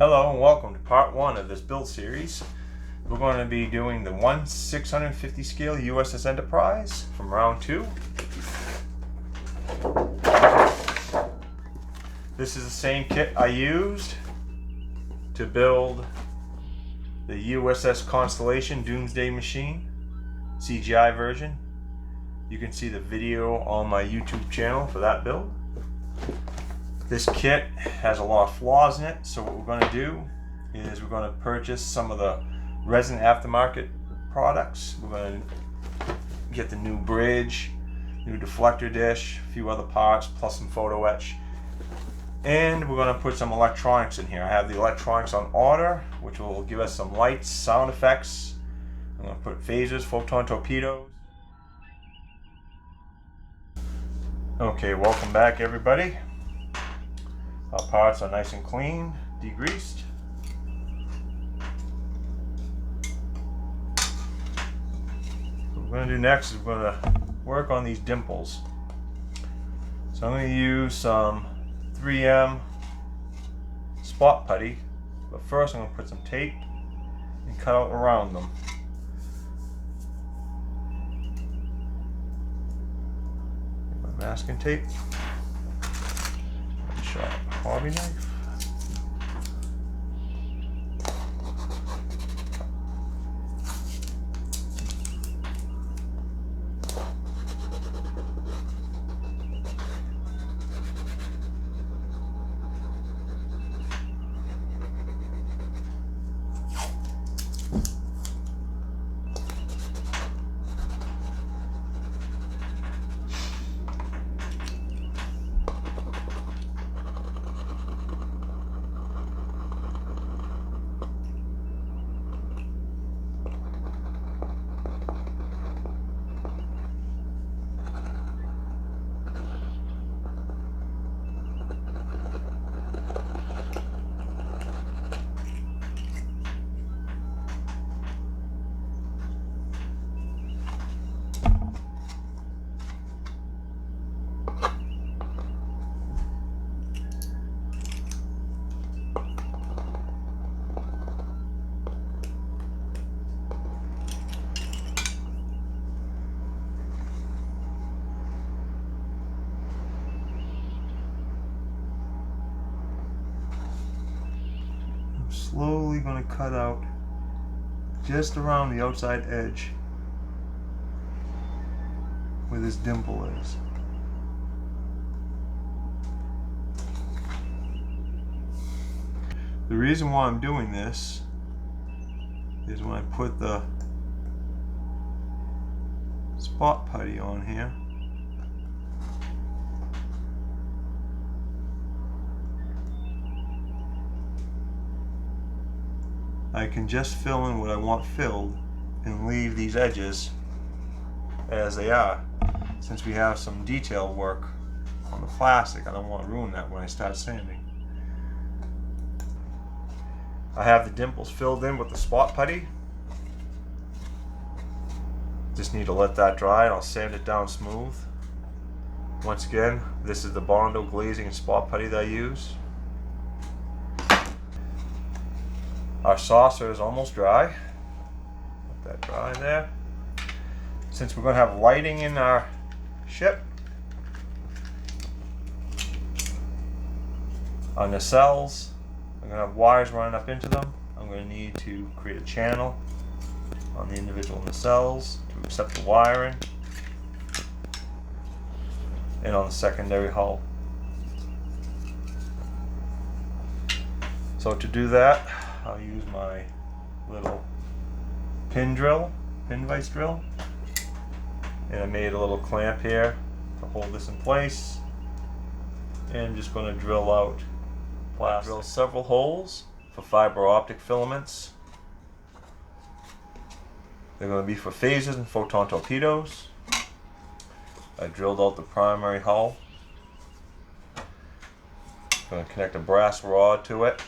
Hello and welcome to part 1 of this build series. We're going to be doing the 1/650 scale U.S.S Enterprise from round 2. This is the same kit I used to build the U.S.S Constellation Doomsday Machine CGI version. You can see the video on my YouTube channel for that build. This kit has a lot of flaws in it, so what we're going to do is we're going to purchase some of the resin aftermarket products. We're going to get the new bridge, new deflector dish, a few other parts, plus some photo etch. And we're going to put some electronics in here. I have the electronics on order, which will give us some lights, sound effects. I'm going to put phasers, photon torpedoes. Okay, welcome back everybody. Our parts are nice and clean, degreased. What we're going to do next is we're going to work on these dimples. So I'm going to use some 3M spot putty, but first I'm going to put some tape and cut out around them. Get my masking tape. Sharp hobby knife. Slowly going to cut out just around the outside edge where this dimple is. The reason why I'm doing this is when I put the spot putty on here, I can just fill in what I want filled and leave these edges as they are. Since we have some detail work on the plastic, I don't want to ruin that when I start sanding. I have the dimples filled in with the spot putty. Just need to let that dry and I'll sand it down smooth. Once again, this is the Bondo glazing and spot putty that I use. Our saucer is almost dry. Let that dry there. Since we're going to have lighting in our ship, our nacelles, I'm going to have wires running up into them. I'm going to need to create a channel on the individual nacelles to accept the wiring, and on the secondary hull. So to do that, I'll use my little pin vise drill, and I made a little clamp here to hold this in place, and I'm just going to drill out plastic. Drill several holes for fiber optic filaments. They're going to be for phasers and photon torpedoes. I drilled out the primary hull. I'm going to connect a brass rod to it.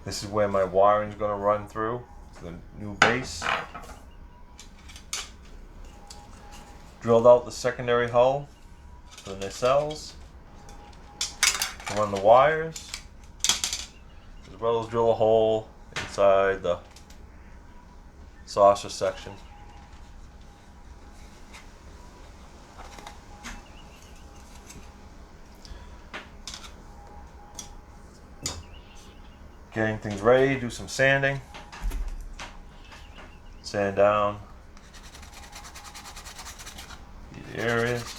This is where my wiring is going to run through to the new base. Drilled out the secondary hull for the nacelles. to run the wires, as well as drill a hole inside the saucer section. Getting things ready, do some sanding. Sand down these areas.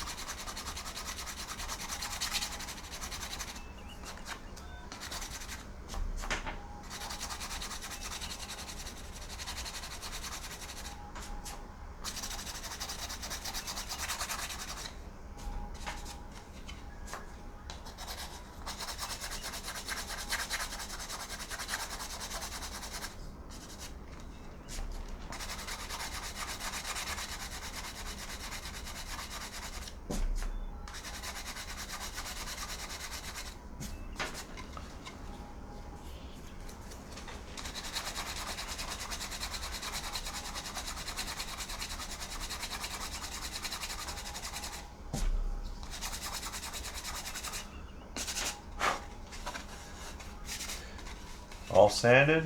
All sanded.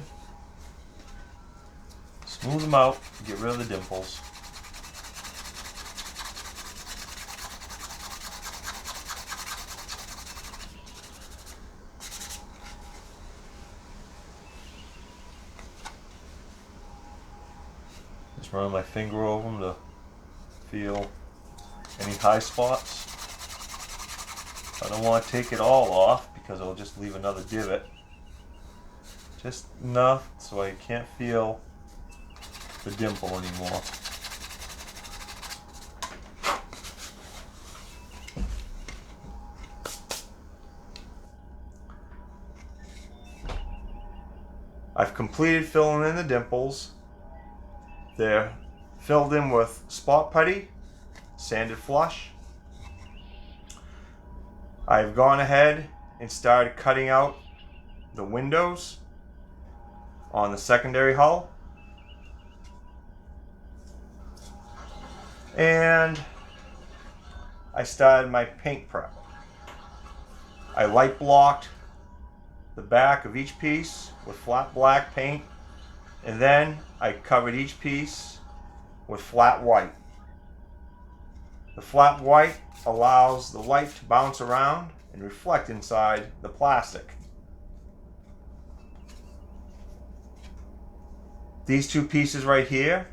Smooth them out, get rid of the dimples. Just run my finger over them to feel any high spots. I don't want to take it all off because it'll just leave another divot. Just enough so I can't feel the dimple anymore. I've completed filling in the dimples. They're filled in with spot putty, sanded flush. I've gone ahead and started cutting out the windows on the secondary hull. And I started my paint prep. I light blocked the back of each piece with flat black paint, and then I covered each piece with flat white. The flat white allows the light to bounce around and reflect inside the plastic. These two pieces right here,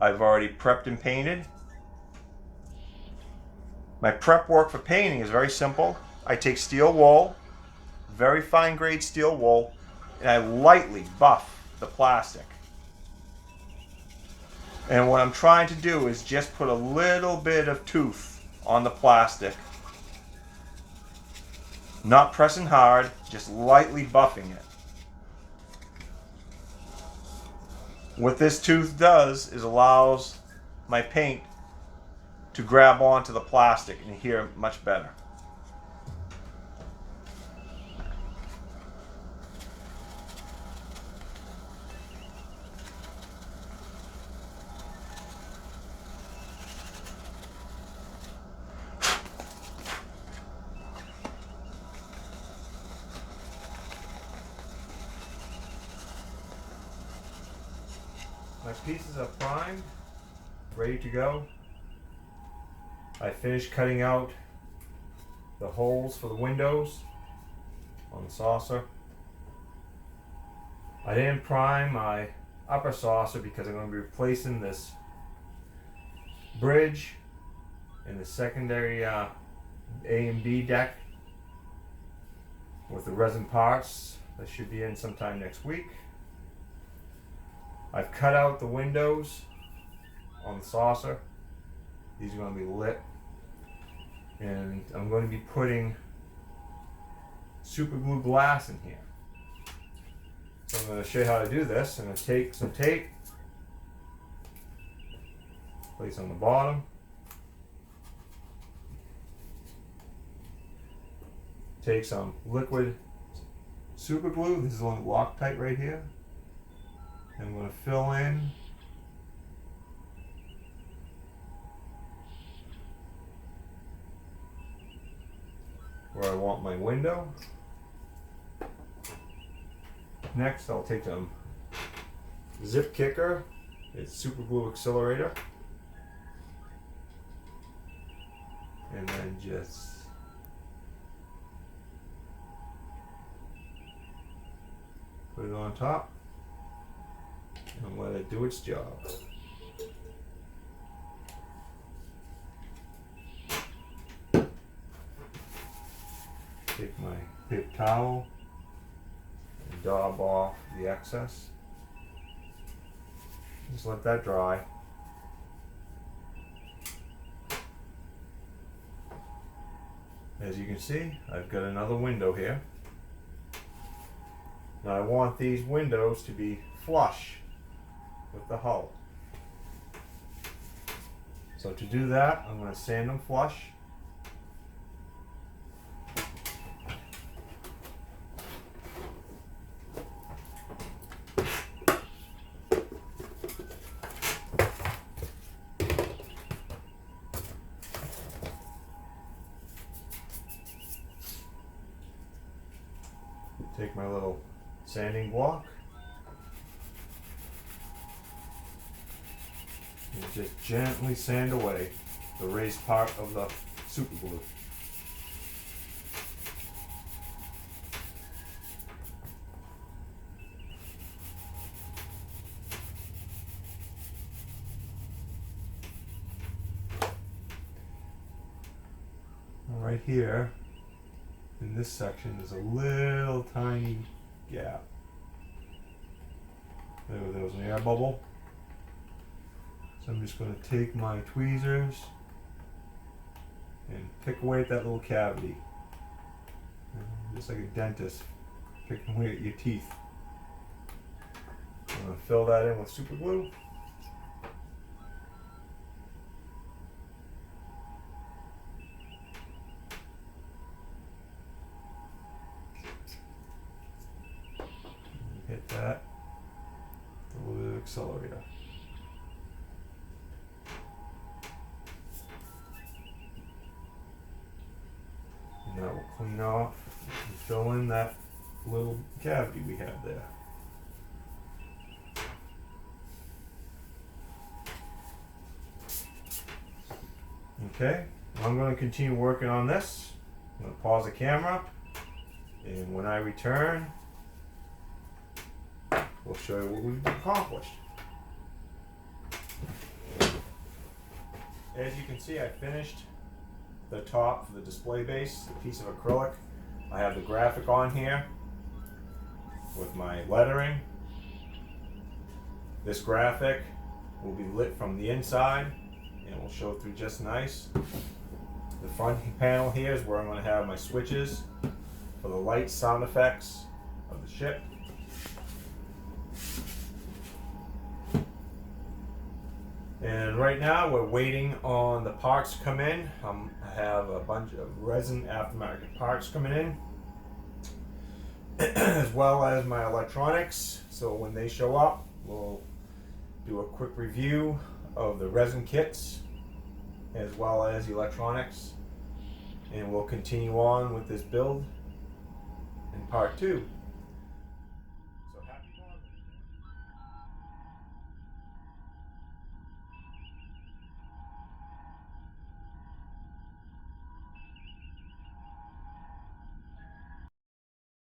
I've already prepped and painted. My prep work for painting is very simple. I take steel wool, very fine grade steel wool, and I lightly buff the plastic. And what I'm trying to do is just put a little bit of tooth on the plastic. Not pressing hard, just lightly buffing it. What this tooth does is allows my paint to grab onto the plastic and adhere much better. My pieces are primed, ready to go. I finished cutting out the holes for the windows on the saucer. I didn't prime my upper saucer because I'm going to be replacing this bridge and the secondary A and B deck with the resin parts. That should be in sometime next week. I've cut out the windows on the saucer. These are going to be lit. And I'm going to be putting super glue glass in here. So I'm going to show you how to do this. I'm going to take some tape, place on the bottom. Take some liquid super glue. This is on Loctite right here. I'm going to fill in where I want my window. Next, I'll take some zip kicker. It's super glue accelerator. And then just put it on top and let it do its job. Take my paper towel and daub off the excess. Just let that dry. As you can see, I've got another window here. Now I want these windows to be flush with the hull. So to do that, I'm going to sand them flush. Take my little sanding block and just gently sand away the raised part of the super glue. Right here in this section there's a little tiny gap. There was an air bubble. So I'm just going to take my tweezers and pick away at that little cavity. Just like a dentist picking away at your teeth. I'm going to fill that in with super glue. Hit that with a little bit of accelerator. And that will clean off and fill in that little cavity we have there. Okay, I'm going to continue working on this. I'm going to pause the camera, and when I return, we'll show you what we've accomplished. As you can see, I finished the top for the display base, a piece of acrylic. I have the graphic on here with my lettering. This graphic will be lit from the inside and will show through just nice. The front panel here is where I'm going to have my switches for the lights, sound effects of the ship. And right now we're waiting on the parts to come in. I have a bunch of resin aftermarket parts coming in, as well as my electronics. So when they show up, we'll do a quick review of the resin kits as well as electronics, and we'll continue on with this build in part 2.